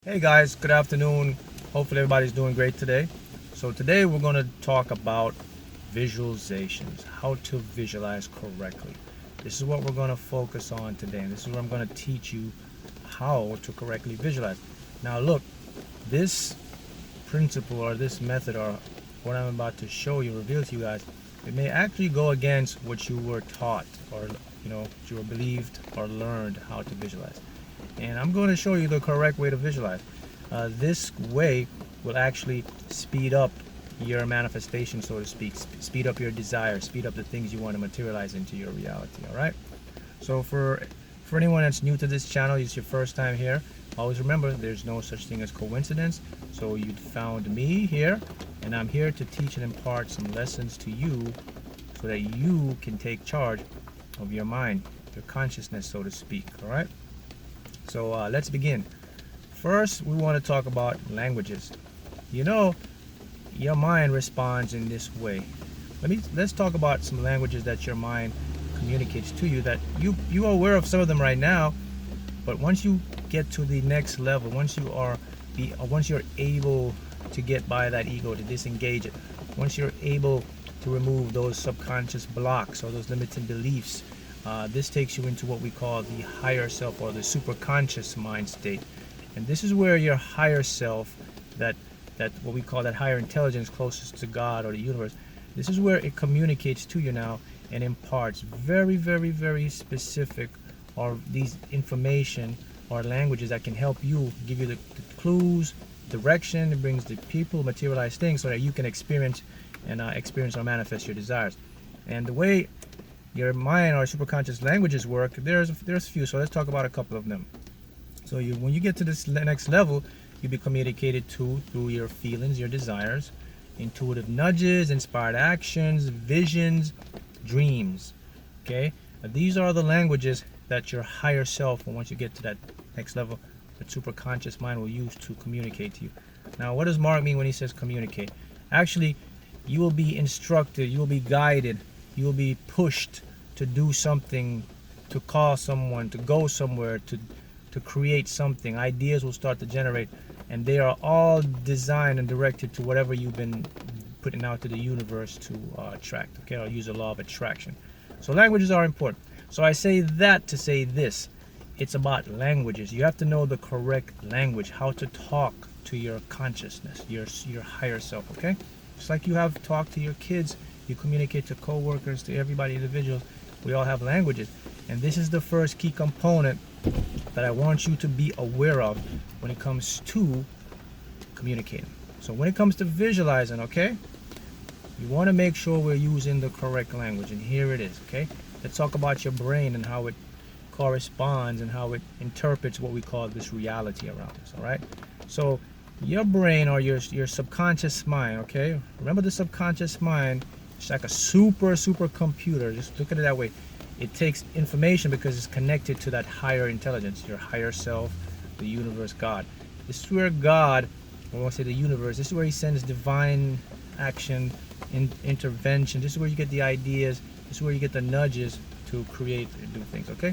Hey guys, good afternoon. Hopefully everybody's doing great today. So today we're going to talk about visualizations, how to visualize correctly. This is what we're going to focus on today, and this is what I'm going to teach you how to correctly visualize. Now look, this principle or this method or what I'm about to show you, reveal to you guys, it may actually go against what you were taught or what you were believed or learned how to visualize. And I'm going to show you the correct way to visualize. This way will actually speed up your manifestation, so to speak, speed up your desires, speed up the things you want to materialize into your reality. All right. So for anyone that's new to this channel, it's your first time here, always remember there's no such thing as coincidence. So you found me here, and I'm here to teach and impart some lessons to you so that you can take charge of your mind, your consciousness, so to speak. All right. So let's begin. First, we want to talk about languages. You know, your mind responds in this way. Let's talk about some languages that your mind communicates to you, that you are aware of some of them right now, but once you get to the next level, once you're able to get by that ego, to disengage it, once you're able to remove those subconscious blocks or those limiting beliefs, this takes you into what we call the higher self or the superconscious mind state. And this is where your higher self, that what we call that higher intelligence closest to God or the universe, this is where it communicates to you now and imparts very, very, very specific or these information or languages that can help you, give you the clues, direction. It brings the people, materialize things so that you can experience or manifest your desires. And the way your mind or superconscious languages work, there's a few, so let's talk about a couple of them. So when you get to this next level, you'll be communicated to through your feelings, your desires, intuitive nudges, inspired actions, visions, dreams. Okay, now, these are the languages that your higher self, once you get to that next level, the superconscious mind will use to communicate to you. Now, what does Mark mean when he says communicate? Actually, you will be instructed, you will be guided, you will be pushed to do something, to call someone, to go somewhere, to create something. Ideas will start to generate, and they are all designed and directed to whatever you've been putting out to the universe to attract. Okay, I'll use the law of attraction. So languages are important. So I say that to say this. It's about languages. You have to know the correct language, how to talk to your consciousness, your higher self. Okay, just like you have talked to your kids, you communicate to co-workers, to everybody, individuals. We all have languages, and this is the first key component that I want you to be aware of when it comes to communicating. So when it comes to visualizing, okay, you want to make sure we're using the correct language, and here it is. Okay, let's talk about your brain and how it corresponds and how it interprets what we call this reality around us. All right, so your brain or your subconscious mind, okay, remember the subconscious mind, it's like a super computer. Just look at it that way. It takes information because it's connected to that higher intelligence, your higher self, the universe, God. This is where God, or I'll say the universe, this is where he sends divine action, intervention. This is where you get the ideas. This is where you get the nudges to create and do things, okay?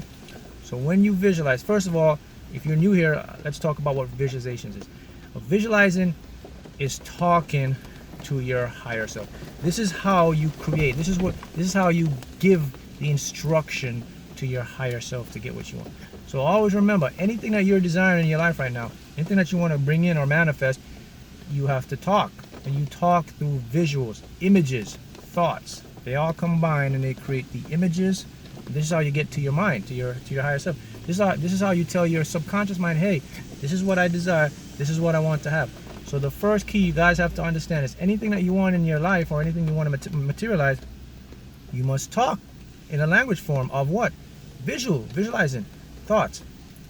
So when you visualize, first of all, if you're new here, let's talk about what visualizations is. Visualizing is talking to your higher self. This is how you create. This is how you give the instruction to your higher self to get what you want. So always remember, anything that you're desiring in your life right now, anything that you want to bring in or manifest, you have to talk. And you talk through visuals, images, thoughts. They all combine and they create the images. This is how you get to your mind, to your higher self. This is how you tell your subconscious mind, hey, this is what I desire, this is what I want to have. So the first key you guys have to understand is anything that you want in your life or anything you want to materialize, you must talk in a language form of what? Visualizing, thoughts.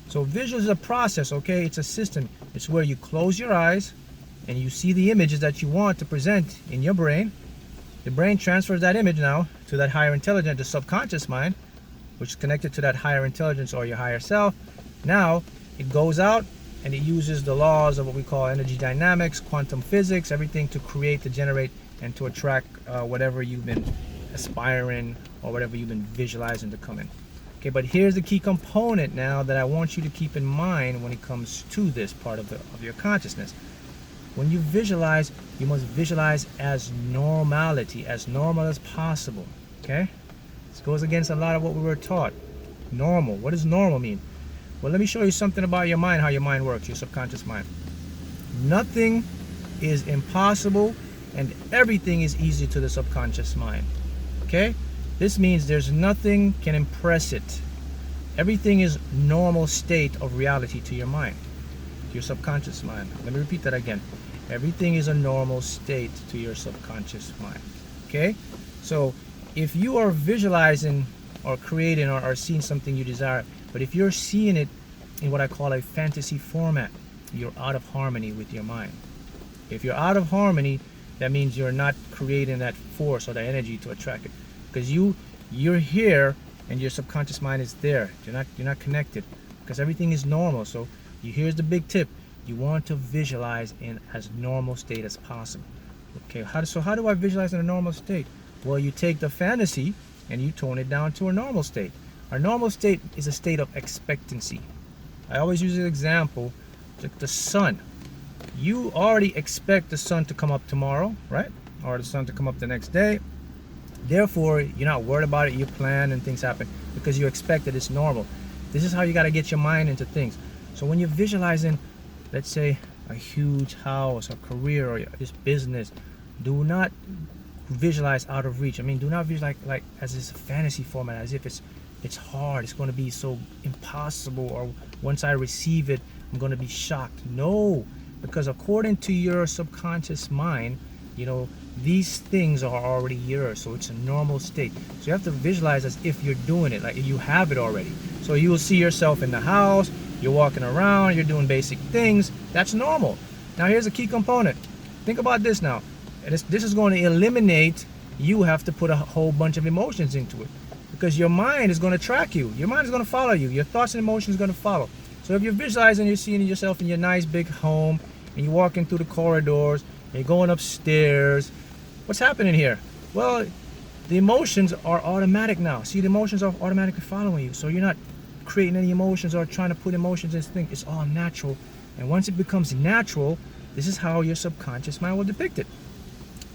So visual is a process, okay? It's a system. It's where you close your eyes and you see the images that you want to present in your brain. The brain transfers that image now to that higher intelligence, the subconscious mind, which is connected to that higher intelligence or your higher self. Now it goes out and it uses the laws of what we call energy dynamics, quantum physics, everything to create, to generate, and to attract whatever you've been aspiring or whatever you've been visualizing to come in. Okay, Okay, but here's the key component now that I want you to keep in mind when it comes to this part of your consciousness. When you visualize, you must visualize as normality, as normal as possible. Okay? This goes against a lot of what we were taught. Normal. What does normal mean? Well, let me show you something about your mind, how your mind works, your subconscious mind. Nothing is impossible and everything is easy to the subconscious mind. Okay? This means there's nothing can impress it. Everything is normal state of reality to your mind, to your subconscious mind. Let me repeat that again. Everything is a normal state to your subconscious mind. Okay? So if you are visualizing or creating or seeing something you desire, but if you're seeing it in what I call a fantasy format, you're out of harmony with your mind. If you're out of harmony, that means you're not creating that force or that energy to attract it. Because you're here and your subconscious mind is there. You're not connected because everything is normal. So here's the big tip. You want to visualize in as normal state as possible. Okay, how do I visualize in a normal state? Well, you take the fantasy and you tone it down to a normal state. Our normal state is a state of expectancy. I always use an example, like the sun. You already expect the sun to come up tomorrow, right? Or the sun to come up the next day. Therefore, you're not worried about it, you plan and things happen because you expect that it's normal. This is how you got to get your mind into things. So when you're visualizing, let's say, a huge house, a career, or this business, do not visualize out of reach. I mean, do not visualize like as this fantasy format, as if it's hard, it's going to be so impossible, or once I receive it, I'm going to be shocked. No, because according to your subconscious mind, you know, these things are already yours, so it's a normal state. So you have to visualize as if you're doing it, like you have it already. So you will see yourself in the house, you're walking around, you're doing basic things. That's normal. Now here's a key component. Think about this now. And this is going to eliminate you have to put a whole bunch of emotions into it, because your mind is going to track you. Your mind is going to follow you. Your thoughts and emotions are going to follow. So if you're visualizing, you're seeing yourself in your nice big home, and you're walking through the corridors, and you're going upstairs, what's happening here? Well, the emotions are automatic now. See, the emotions are automatically following you. So you're not creating any emotions or trying to put emotions in things. It's all natural. And once it becomes natural, this is how your subconscious mind will depict it.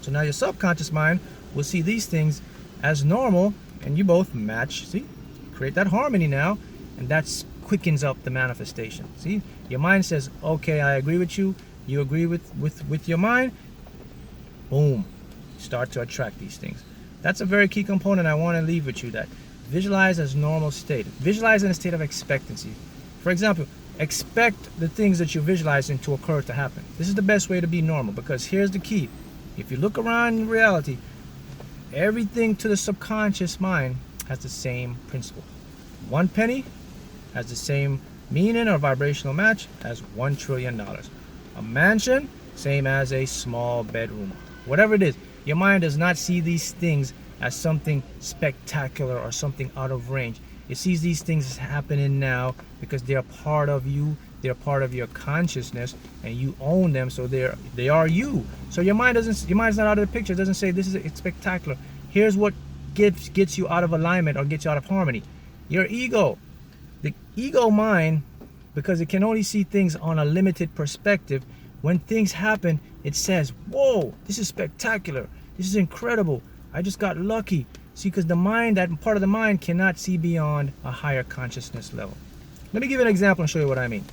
So now your subconscious mind will see these things as normal, and you both match. See, create that harmony now, and that quickens up the manifestation. See, your mind says, okay, I agree with you. You agree with your mind. Boom, start to attract these things. That's a very key component I want to leave with you, that visualize as normal state. Visualize in a state of expectancy. For example, expect the things that you're visualizing to occur to happen. This is the best way to be normal, because here's the key. If you look around in reality, everything to the subconscious mind has the same principle. 1 penny has the same meaning or vibrational match as $1 trillion. A mansion, same as a small bedroom. Whatever it is, your mind does not see these things as something spectacular or something out of range. It sees these things happening now because they are part of you, they're part of your consciousness, and you own them, so they are you. So your mind is not out of the picture. It doesn't say this is it's spectacular. Here's what gets you out of alignment or gets you out of harmony. Your ego. The ego mind, because it can only see things on a limited perspective, when things happen, it says, whoa, this is spectacular. This is incredible. I just got lucky. See, because the mind, that part of the mind cannot see beyond a higher consciousness level. Let me give you an example and show you what I mean.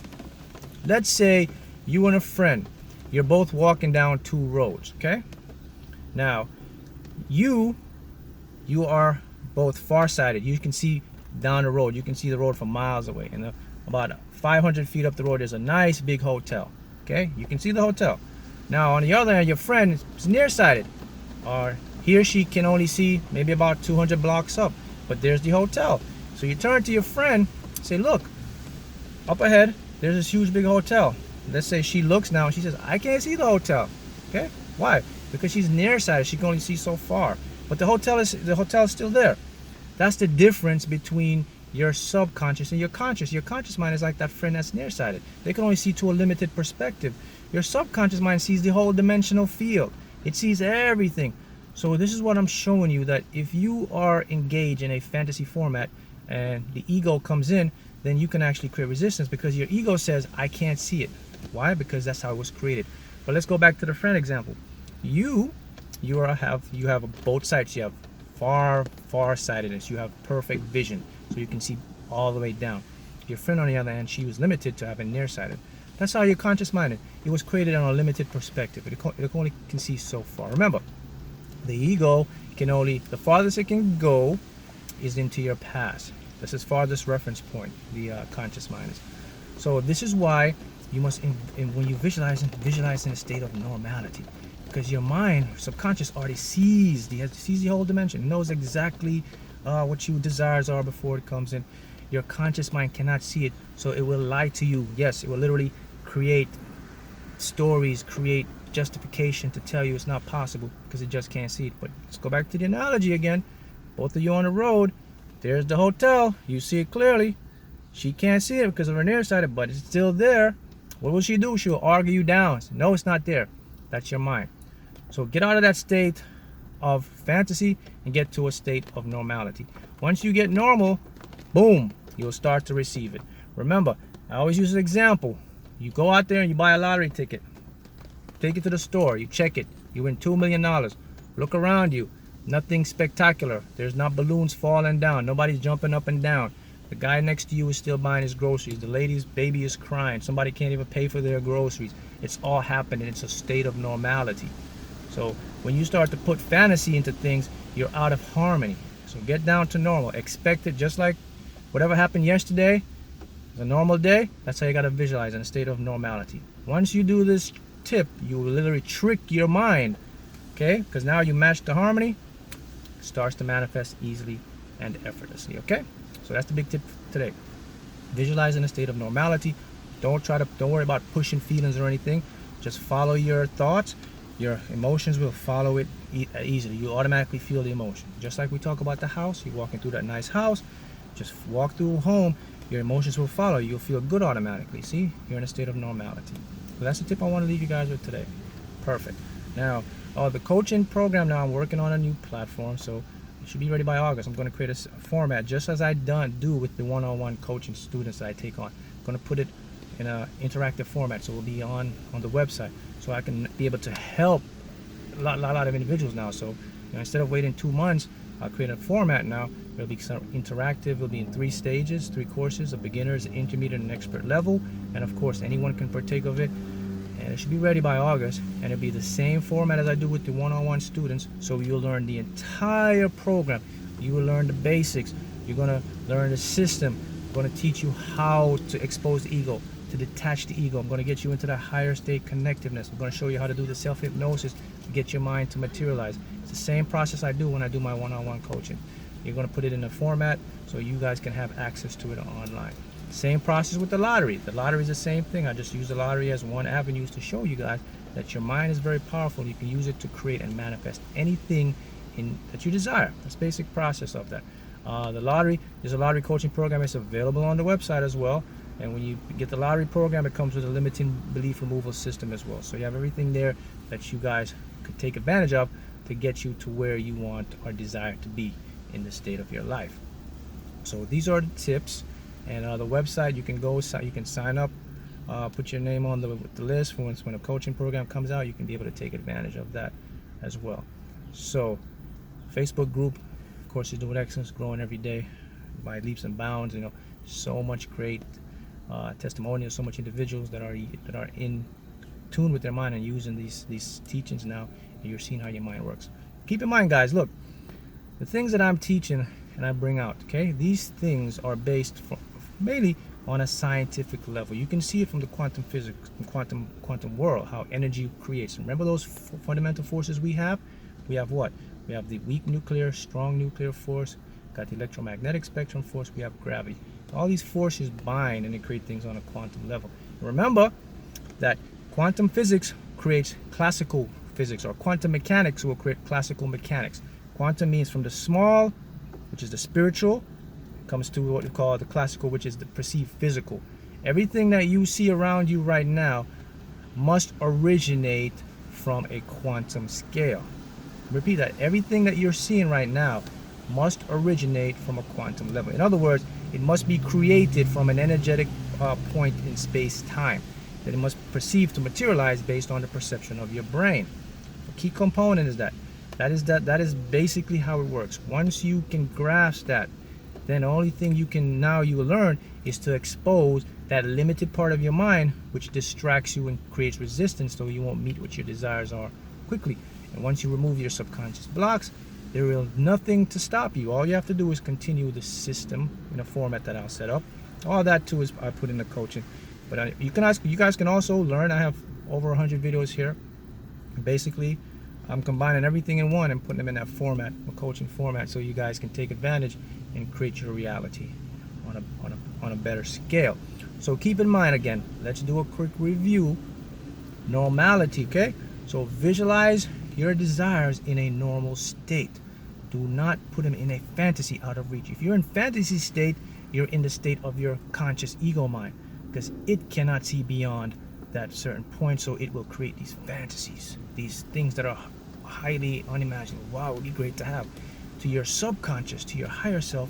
Let's say you and a friend, you're both walking down 2 roads, okay? Now, you are both farsighted. You can see down the road. You can see the road from miles away. And about 500 feet up the road, there's a nice big hotel, okay? You can see the hotel. Now, on the other hand, your friend is nearsighted, or he or she can only see maybe about 200 blocks up, but there's the hotel. So you turn to your friend, say, look, up ahead, there's this huge big hotel. Let's say she looks now and she says, I can't see the hotel. Okay? Why? Because she's nearsighted. She can only see so far. But the hotel is still there. That's the difference between your subconscious and your conscious. Your conscious mind is like that friend that's nearsighted. They can only see to a limited perspective. Your subconscious mind sees the whole dimensional field. It sees everything. So this is what I'm showing you, that if you are engaged in a fantasy format, and the ego comes in, then you can actually create resistance because your ego says, I can't see it. Why? Because that's how it was created. But let's go back to the friend example. You have both sides. You have far sightedness. You have perfect vision, so you can see all the way down. Your friend, on the other hand, she was limited to having nearsighted. That's how your conscious mind is. It was created on a limited perspective. It only can see so far. Remember, the ego can only, the farthest it can go is into your past. That's its farthest reference point, the conscious mind is. So this is why you must, when you visualize in a state of normality, because your mind, subconscious, already sees the whole dimension, knows exactly what your desires are before it comes in. Your conscious mind cannot see it, so it will lie to you. Yes, it will literally create stories, create justification to tell you it's not possible because it just can't see it. But let's go back to the analogy again. Both of you on the road. There's the hotel. You see it clearly. She can't see it because of her nearsighted, but it's still there. What will she do? She'll argue you down. No, it's not there. That's your mind. So get out of that state of fantasy and get to a state of normality. Once you get normal, boom, you'll start to receive it. Remember, I always use an example. You go out there and you buy a lottery ticket. Take it to the store. You check it. You win $2 million. Look around you. Nothing spectacular. There's not balloons falling down. Nobody's jumping up and down. The guy next to you is still buying his groceries. The lady's baby is crying. Somebody can't even pay for their groceries. It's all happening. It's a state of normality. So when you start to put fantasy into things, you're out of harmony. So get down to normal. Expect it, just like whatever happened yesterday, a normal day. That's how you got to visualize in a state of normality. Once you do this tip, you will literally trick your mind, okay? Because now you match the harmony, it starts to manifest easily and effortlessly, okay? So that's the big tip today. Visualize in a state of normality. Don't worry about pushing feelings or anything. Just follow your thoughts. Your emotions will follow it easily. You automatically feel the emotion. Just like we talk about the house, you're walking through that nice house, just walk through home, your emotions will follow. You'll feel good automatically. See, you're in a state of normality. So that's the tip I want to leave you guys with today. Perfect. Now, the coaching program, now I'm working on a new platform, so it should be ready by August. I'm going to create a format just as I do with the one-on-one coaching students that I take on. I'm going to put it in an interactive format, so it will be on the website, so I can be able to help a lot of individuals now. So instead of waiting 2 months, I'll create a format now. It'll be interactive. It'll be in 3 stages, 3 courses: a beginner's, intermediate, and expert level. And of course, anyone can partake of it. And it should be ready by August. And it'll be the same format as I do with the one-on-one students. So you'll learn the entire program. You will learn the basics. You're gonna learn the system. I'm gonna teach you how to expose the ego, to detach the ego. I'm gonna get you into that higher state connectiveness. I'm gonna show you how to do the self-hypnosis to get your mind to materialize. It's the same process I do when I do my one-on-one coaching. You're going to put it in a format so you guys can have access to it online. Same process with the lottery. The lottery is the same thing. I just use the lottery as one avenue to show you guys that your mind is very powerful. You can use it to create and manifest anything that you desire. That's the basic process of that. There's a lottery coaching program. It's available on the website as well. And when you get the lottery program, it comes with a limiting belief removal system as well. So you have everything there that you guys could take advantage of to get you to where you want or desire to be in the state of your life. So these are the tips, and the website, you can sign up, put your name on the list for when a coaching program comes out. You can be able to take advantage of that as well. So Facebook group, of course, is doing excellence, growing every day by leaps and bounds. So much great testimonials, so much individuals that are in tune with their mind and using these teachings now. And you're seeing how your mind works. Keep in mind, guys, look, the things that I'm teaching and I bring out, okay, these things are based mainly on a scientific level. You can see it from the quantum physics, quantum world, how energy creates. Remember those fundamental forces we have? We have what? We have the weak nuclear, strong nuclear force, got the electromagnetic spectrum force, we have gravity. All these forces bind and they create things on a quantum level. Remember that quantum physics creates classical physics, or quantum mechanics will create classical mechanics. Quantum means from the small, which is the spiritual, comes to what we call the classical, which is the perceived physical. Everything that you see around you right now must originate from a quantum scale. Repeat that. Everything that you're seeing right now must originate from a quantum level. In other words, it must be created from an energetic point in space-time. That it must perceive to materialize based on the perception of your brain. The key component is that. That is basically how it works. Once you can grasp that, then the only thing you will learn is to expose that limited part of your mind which distracts you and creates resistance, so you won't meet what your desires are quickly. And once you remove your subconscious blocks, there is nothing to stop you. All you have to do is continue the system in a format that I'll set up. All that too is I put in the coaching. But you guys can also learn. I have over 100 videos here. A I'm combining everything in one and putting them in that format, a coaching format, so you guys can take advantage and create your reality on a better scale. So keep in mind, again, let's do a quick review. Normality, okay? So visualize your desires in a normal state. Do not put them in a fantasy out of reach. If you're in fantasy state, you're in the state of your conscious ego mind, because it cannot see beyond that certain point, so it will create these fantasies, these things that are highly unimaginable. Wow, it would be great to have. To your subconscious, to your higher self,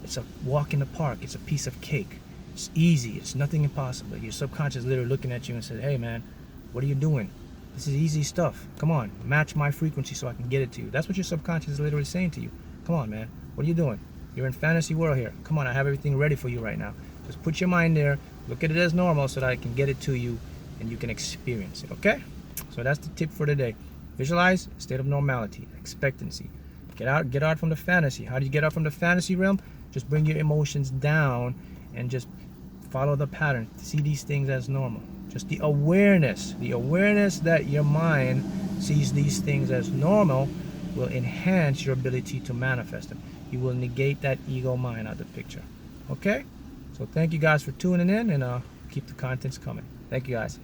it's a walk in the park. It's a piece of cake. It's easy. It's nothing impossible. Your subconscious is literally looking at you and said, hey man, what are you doing? This is easy stuff. Come on, match my frequency so I can get it to you. That's what your subconscious is literally saying to you. Come on, man, what are you doing? You're in fantasy world here. Come on, I have everything ready for you right now. Just put your mind there, look at it as normal so that I can get it to you and you can experience it, okay? So that's the tip for today. Visualize state of normality, expectancy. Get out from the fantasy. How do you get out from the fantasy realm? Just bring your emotions down and just follow the pattern. See these things as normal. Just the awareness that your mind sees these things as normal will enhance your ability to manifest them. You will negate that ego mind out of the picture. Okay? So thank you guys for tuning in, and keep the contents coming. Thank you guys.